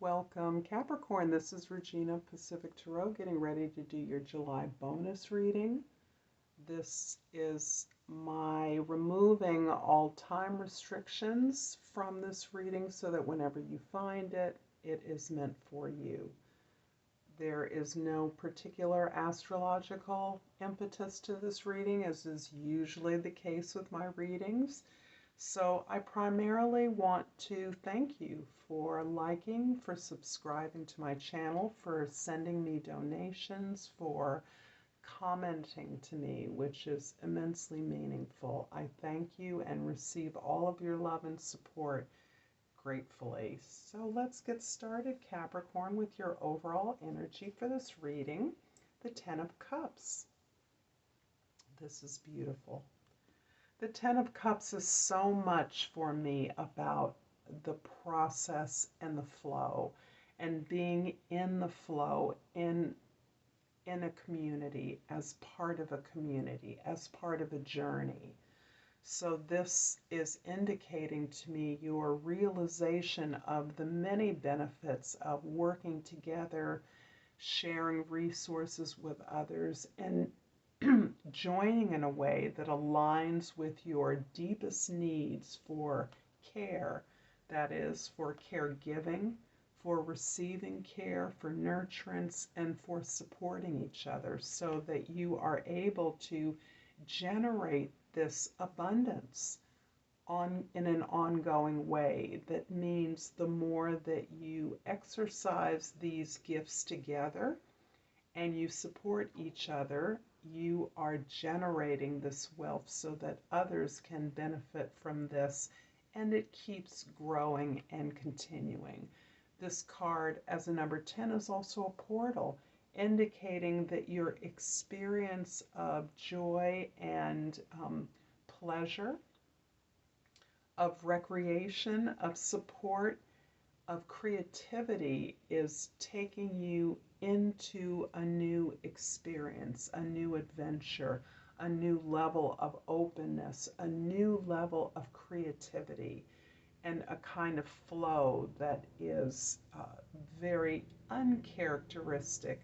Welcome, Capricorn. This is Regina Pacific Tarot getting ready to do your July bonus reading. This is my removing all time restrictions from this reading so that whenever you find it, it is meant for you. There is no particular astrological impetus to this reading, as is usually the case with my readings. So I primarily want to thank you for liking, for subscribing to my channel, for sending me donations, for commenting to me, which is immensely meaningful. I thank you and receive all of your love and support gratefully. So let's get started, Capricorn, with your overall energy for this reading, the Ten of Cups. This is beautiful. The Ten of Cups is so much for me about the process and the flow and being in the flow in a community, as part of a community, as part of a journey. So this is indicating to me your realization of the many benefits of working together, sharing resources with others, and joining in a way that aligns with your deepest needs for care, that is, for caregiving, for receiving care, for nurturance, and for supporting each other, so that you are able to generate this abundance in an ongoing way. That means the more that you exercise these gifts together and you support each other, you are generating this wealth so that others can benefit from this, and it keeps growing and continuing. This card, as a number 10, is also a portal, indicating that your experience of joy and pleasure, of recreation, of support, of creativity is taking you into a new experience, a new adventure, a new level of openness, a new level of creativity, and a kind of flow that is very uncharacteristic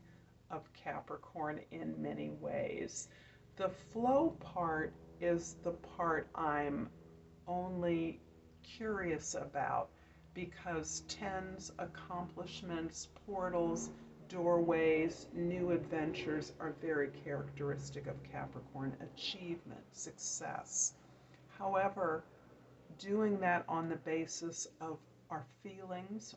of Capricorn in many ways. The flow part is the part I'm only curious about, because tens, accomplishments, portals, doorways, new adventures are very characteristic of Capricorn. Achievement, success. However, doing that on the basis of our feelings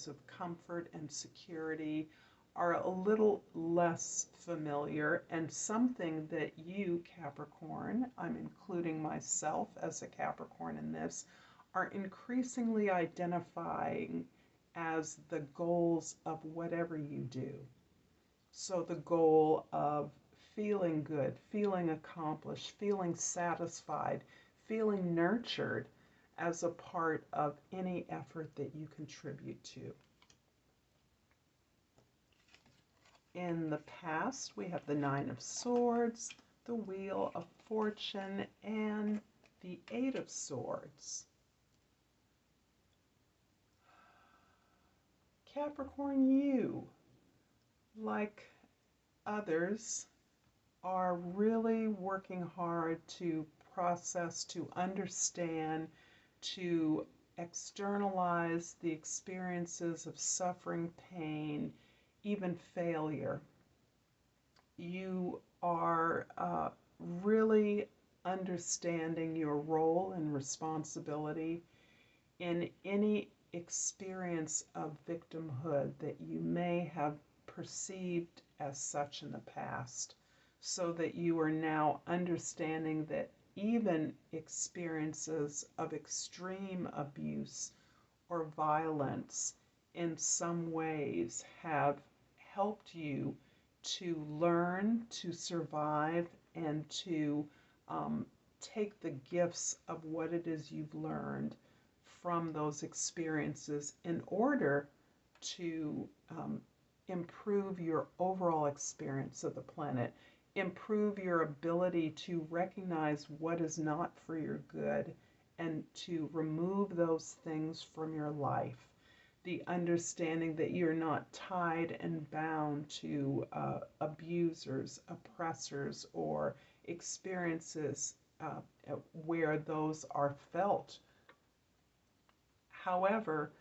of comfort and security, are a little less familiar, and something that you, Capricorn, I'm including myself as a Capricorn in this, are increasingly identifying as the goals of whatever you do. So the goal of feeling good, feeling accomplished, feeling satisfied, feeling nurtured as a part of any effort that you contribute to. In the past, we have the Nine of Swords, the Wheel of Fortune, and the Eight of Swords. Capricorn, you, like others, are really working hard to process, to understand, to externalize the experiences of suffering, pain, even failure. You are really understanding your role and responsibility in any experience of victimhood that you may have perceived as such in the past, so that you are now understanding that even experiences of extreme abuse or violence in some ways have helped you to learn, to survive, and to take the gifts of what it is you've learned from those experiences in order to improve your overall experience of the planet, improve your ability to recognize what is not for your good, and to remove those things from your life. the understanding that you're not tied and bound to abusers, oppressors, or experiences where those are felt. However,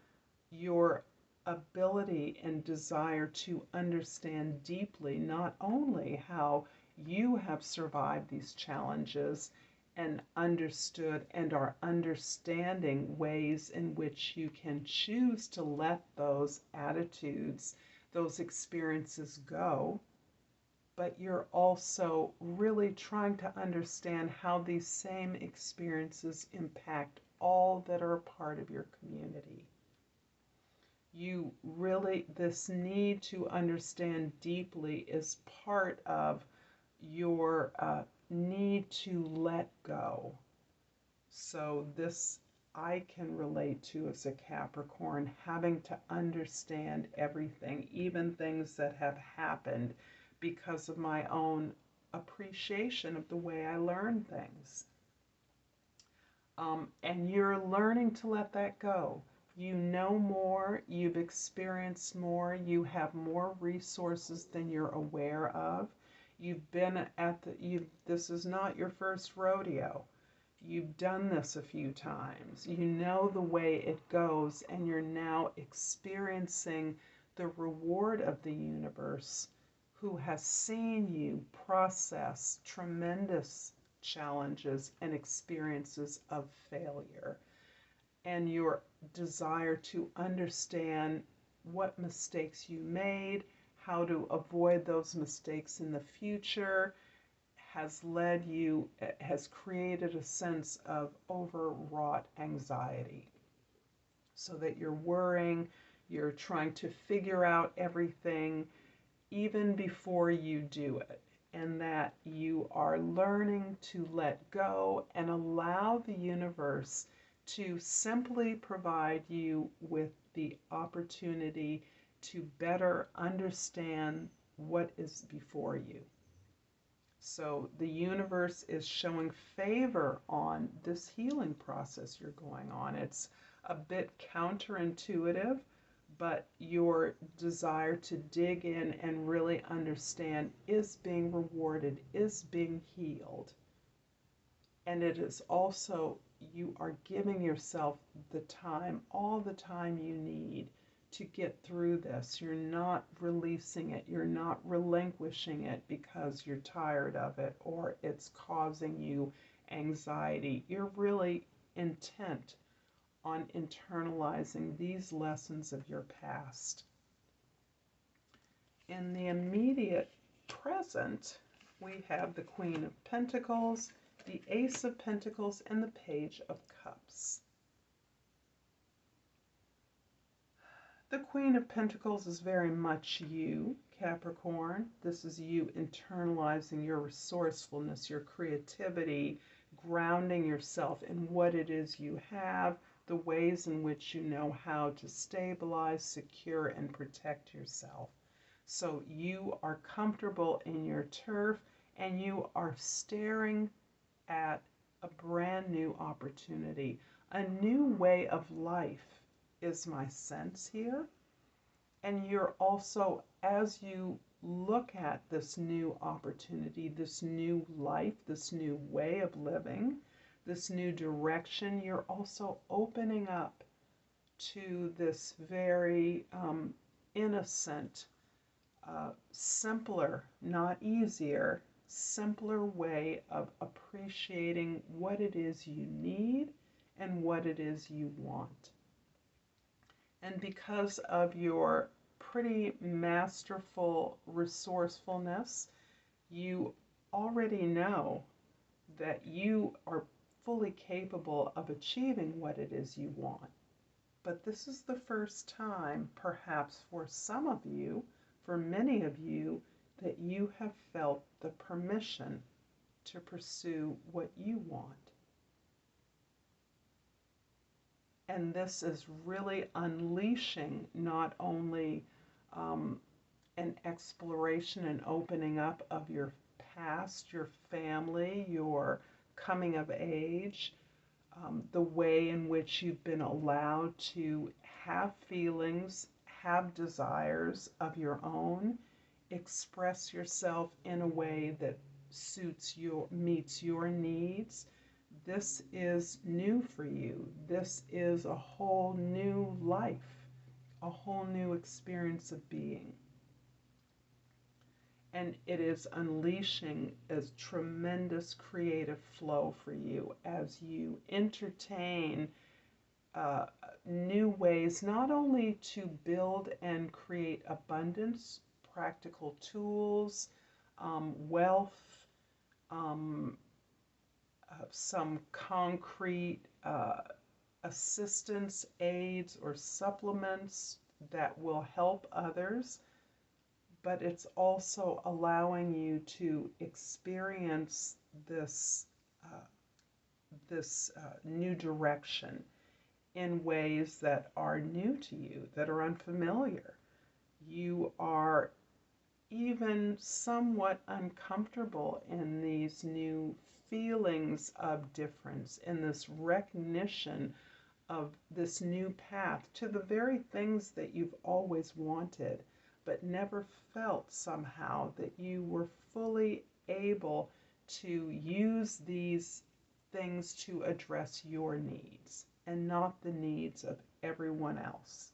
your ability and desire to understand deeply not only how you have survived these challenges and understood and are understanding ways in which you can choose to let those attitudes, those experiences go, but you're also really trying to understand how these same experiences impact all that are a part of your community. You really, this need to understand deeply is part of your need to let go. So this I can relate to as a Capricorn, having to understand everything, even things that have happened, because of my own appreciation of the way I learn things. And you're learning to let that go. You know more, you've experienced more, you have more resources than you're aware of. You've been at this is not your first rodeo. You've done this a few times. You know the way it goes, and you're now experiencing the reward of the universe, who has seen you process tremendous challenges and experiences of failure, and your desire to understand what mistakes you made, how to avoid those mistakes in the future, has created a sense of overwrought anxiety, so that you're worrying, you're trying to figure out everything even before you do it, and that you are learning to let go and allow the universe to simply provide you with the opportunity to better understand what is before you. So the universe is showing favor on this healing process you're going on. It's a bit counterintuitive, but your desire to dig in and really understand is being rewarded, is being healed. And it is also, you are giving yourself the time, all the time you need to get through this. You're not releasing it, you're not relinquishing it because you're tired of it or it's causing you anxiety. You're really intent on internalizing these lessons of your past. In the immediate present, we have the Queen of Pentacles, the Ace of Pentacles, and the Page of Cups. The Queen of Pentacles is very much you, Capricorn. This is you internalizing your resourcefulness, your creativity, grounding yourself in what it is you have, the ways in which you know how to stabilize, secure, and protect yourself. So you are comfortable in your turf, and you are staring at a brand new opportunity, a new way of life is my sense here. And you're also, as you look at this new opportunity, this new life, this new way of living, this new direction, you're also opening up to this very innocent, simpler, not easier, simpler way of appreciating what it is you need and what it is you want. And because of your pretty masterful resourcefulness, you already know that you are fully capable of achieving what it is you want. But this is the first time, perhaps for some of you, for many of you, that you have felt the permission to pursue what you want. And this is really unleashing not only an exploration and opening up of your past, your family, your coming of age, the way in which you've been allowed to have feelings, have desires of your own, express yourself in a way that meets your needs. This is new for you. This is a whole new life, a whole new experience of being. And it is unleashing a tremendous creative flow for you as you entertain uh, new ways not only to build and create abundance, practical tools, wealth, um, some concrete assistance, aids, or supplements that will help others, but it's also allowing you to experience this new direction in ways that are new to you, that are unfamiliar. You are even somewhat uncomfortable in these new feelings of difference, in this recognition of this new path to the very things that you've always wanted, but never felt somehow that you were fully able to use these things to address your needs and not the needs of everyone else.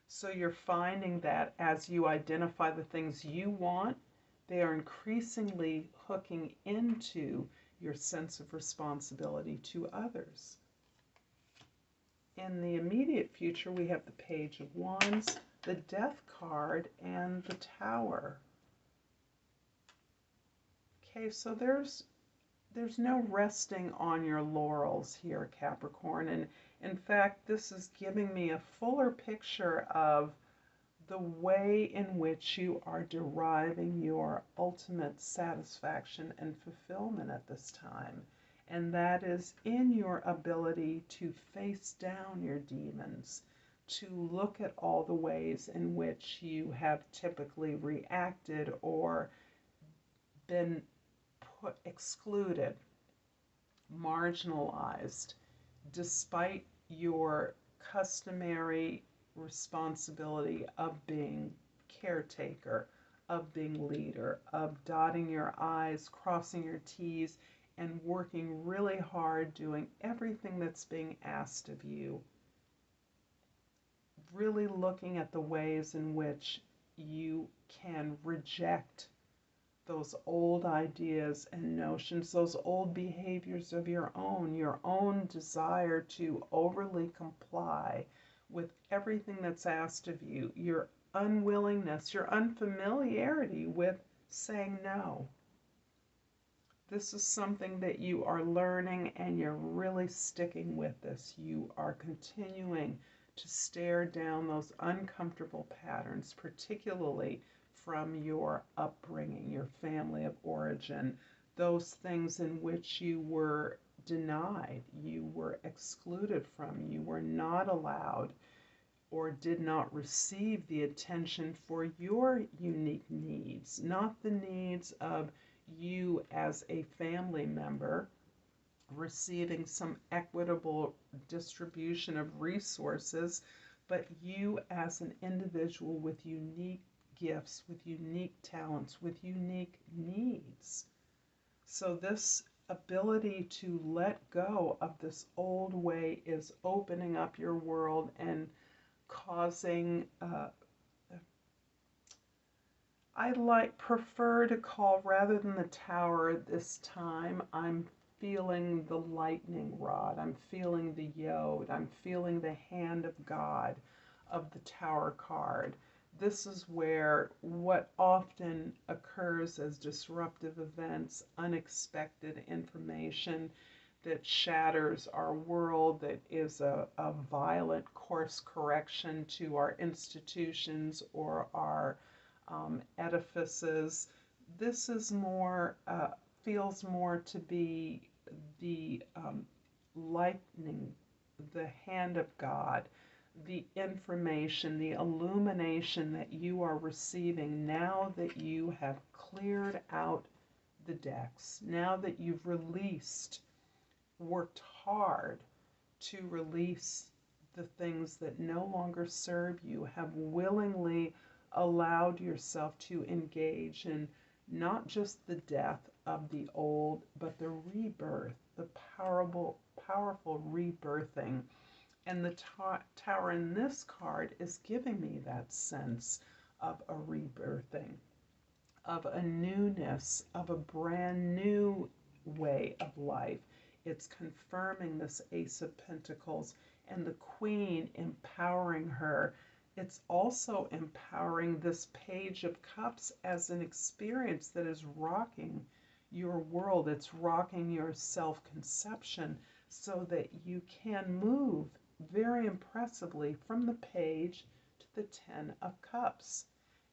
So you're finding that as you identify the things you want, they are increasingly hooking into your sense of responsibility to others. In the immediate future, we have the Page of Wands, the Death card, and the Tower. Okay, so there's no resting on your laurels here, Capricorn. And in fact, this is giving me a fuller picture of the way in which you are deriving your ultimate satisfaction and fulfillment at this time. And that is in your ability to face down your demons, to look at all the ways in which you have typically reacted or been excluded, marginalized, despite your customary responsibility of being caretaker, of being leader, of dotting your I's, crossing your T's, and working really hard, doing everything that's being asked of you. Really looking at the ways in which you can reject those old ideas and notions, those old behaviors of your own desire to overly comply with everything that's asked of you, your unwillingness, your unfamiliarity with saying no. This is something that you are learning, and you're really sticking with this. You are continuing to stare down those uncomfortable patterns, particularly from your upbringing, your family of origin, those things in which you were denied, you were excluded from, you were not allowed or did not receive the attention for your unique needs, not the needs of you as a family member receiving some equitable distribution of resources, but you as an individual with unique gifts, with unique talents, with unique needs. So this ability to let go of this old way is opening up your world and causing prefer to call, rather than the Tower at this time, I'm feeling the lightning rod, I'm feeling the yod, I'm feeling the hand of God of the Tower card. This is where what often occurs as disruptive events, unexpected information that shatters our world, that is a violent course correction to our institutions or our edifices. This is more, feels more to be the lightning, the hand of God, the information, the illumination that you are receiving now that you have cleared out the decks, now that you've worked hard to release the things that no longer serve you, have willingly allowed yourself to engage in not just the death of the old, but the rebirth, the powerful rebirthing. And the tower in this card is giving me that sense of a rebirthing, of a newness, of a brand new way of life. It's confirming this Ace of Pentacles and the Queen, empowering her. It's also empowering this Page of Cups as an experience that is rocking your world. It's rocking your self-conception so that you can move very impressively from the Page to the Ten of Cups.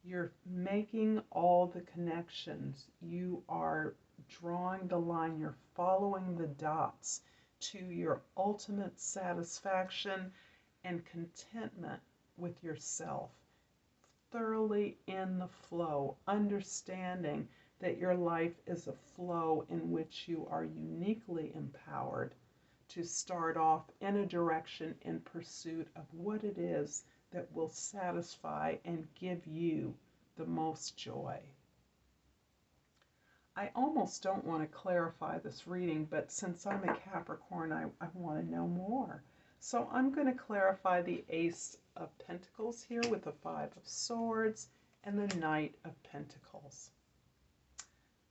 You're making all the connections. You are drawing the line. You're following the dots to your ultimate satisfaction and contentment with yourself. Thoroughly in the flow, understanding that your life is a flow in which you are uniquely empowered to start off in a direction in pursuit of what it is that will satisfy and give you the most joy. I almost don't want to clarify this reading, but since I'm a Capricorn, I want to know more. So I'm going to clarify the Ace of Pentacles here with the Five of Swords and the Knight of Pentacles.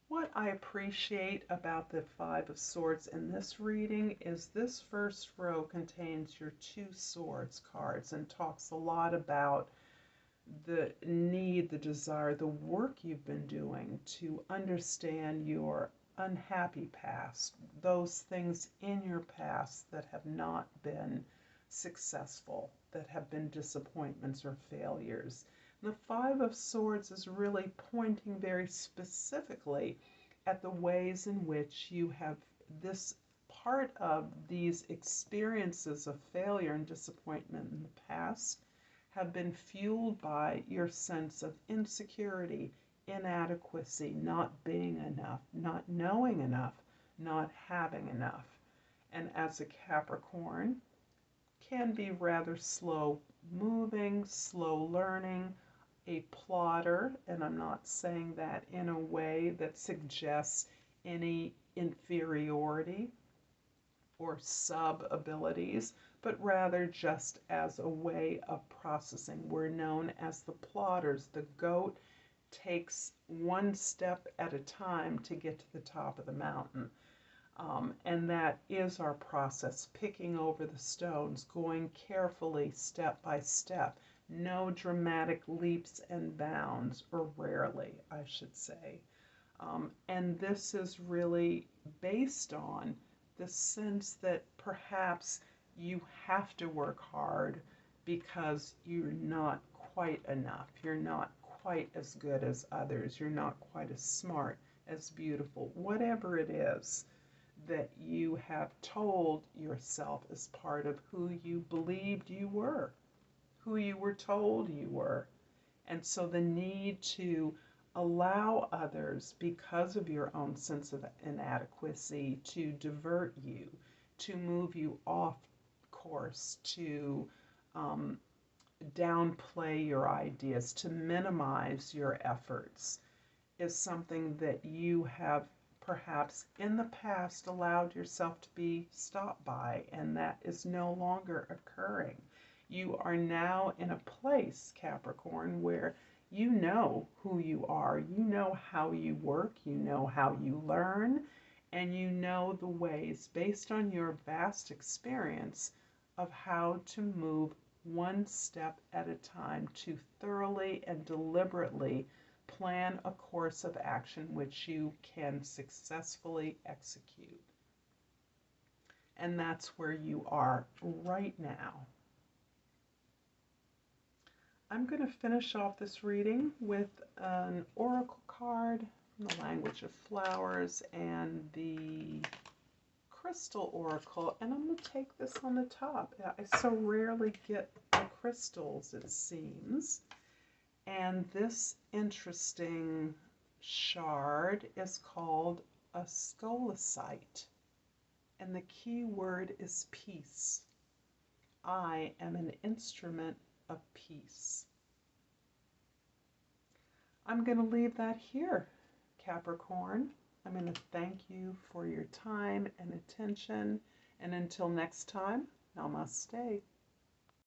What I appreciate about the Five of Swords in this reading is this first row contains your Two Swords cards and talks a lot about the need, the desire, the work you've been doing to understand your unhappy past, those things in your past that have not been successful, that have been disappointments or failures. The Five of Swords is really pointing very specifically at the ways in which you have this part of these experiences of failure and disappointment in the past have been fueled by your sense of insecurity, inadequacy, not being enough, not knowing enough, not having enough. And as a Capricorn, can be rather slow moving, slow learning, a plodder, and I'm not saying that in a way that suggests any inferiority or sub-abilities, but rather just as a way of processing. We're known as the plodders. The goat takes one step at a time to get to the top of the mountain. And that is our process, picking over the stones, going carefully step by step. No dramatic leaps and bounds, or rarely, I should say. And this is really based on the sense that perhaps you have to work hard because you're not quite enough. You're not quite as good as others. You're not quite as smart, as beautiful, whatever it is that you have told yourself as part of who you believed you were, who you were told you were. And so the need to allow others, because of your own sense of inadequacy, to divert you, to move you off course, to downplay your ideas, to minimize your efforts, is something that you have perhaps in the past allowed yourself to be stopped by, and that is no longer occurring. You are now in a place, Capricorn, where you know who you are, you know how you work, you know how you learn, and you know the ways, based on your vast experience, of how to move one step at a time to thoroughly and deliberately plan a course of action which you can successfully execute. And that's where you are right now. I'm going to finish off this reading with an oracle card from the language of flowers and the crystal oracle, and I'm going to take this on the top. I so rarely get the crystals, it seems. And this interesting shard is called a scolecite, and the key word is peace. I am an instrument of peace. I'm going to leave that here, Capricorn. I'm going to thank you for your time and attention. And until next time, Namaste.